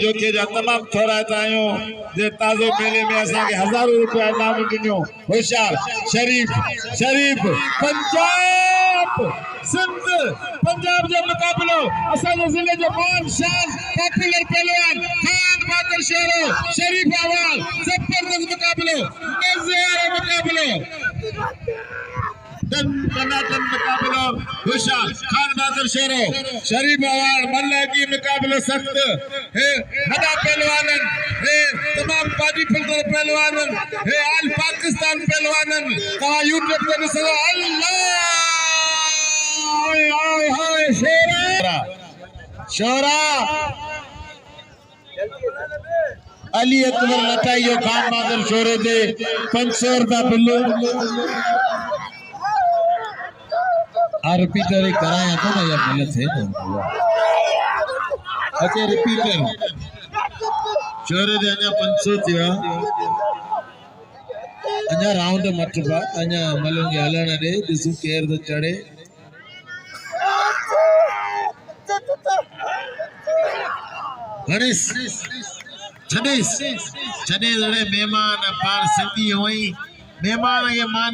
जो के जा तमाम थोराता आयो जे ताजो मेले में असा के हजारों रुपया इनाम दिनो होशियार शरीफ पंजाब सिंध पंजाब जो मुकाबलो असा जिले जो मान शान पॉपुलर पहलवान खान बहादुर शेरो शरीफ अवाल जबरदस्त मुकाबलो मजेदार मुकाबलो तन मुकाबलो होशियार खान बहादुर शेरो शरीफ अवाल मल्ले की मुकाबलो सख्त है बड़ा पहलवानन है तमाम बाजी फिल्टर पहलवानन है आल पाकिस्तान पहलवानन का यूट्यूब पे सदा अल्लाह हाय शोरा अली अकबर नटाइयो खान बहादुर शोरे दे 500 रुपया बिल्लो रिपीटर कराया तो ना यार गलत है तो अच्छा रिपीटर शोरे दे अन्या 500 थिया अन्या राउंड मटबा अन्या मलंगे हलण दे दिसु केर तो चढ़े गणेश छड़े मेहमान पार सिंधी होई मेहमान के मान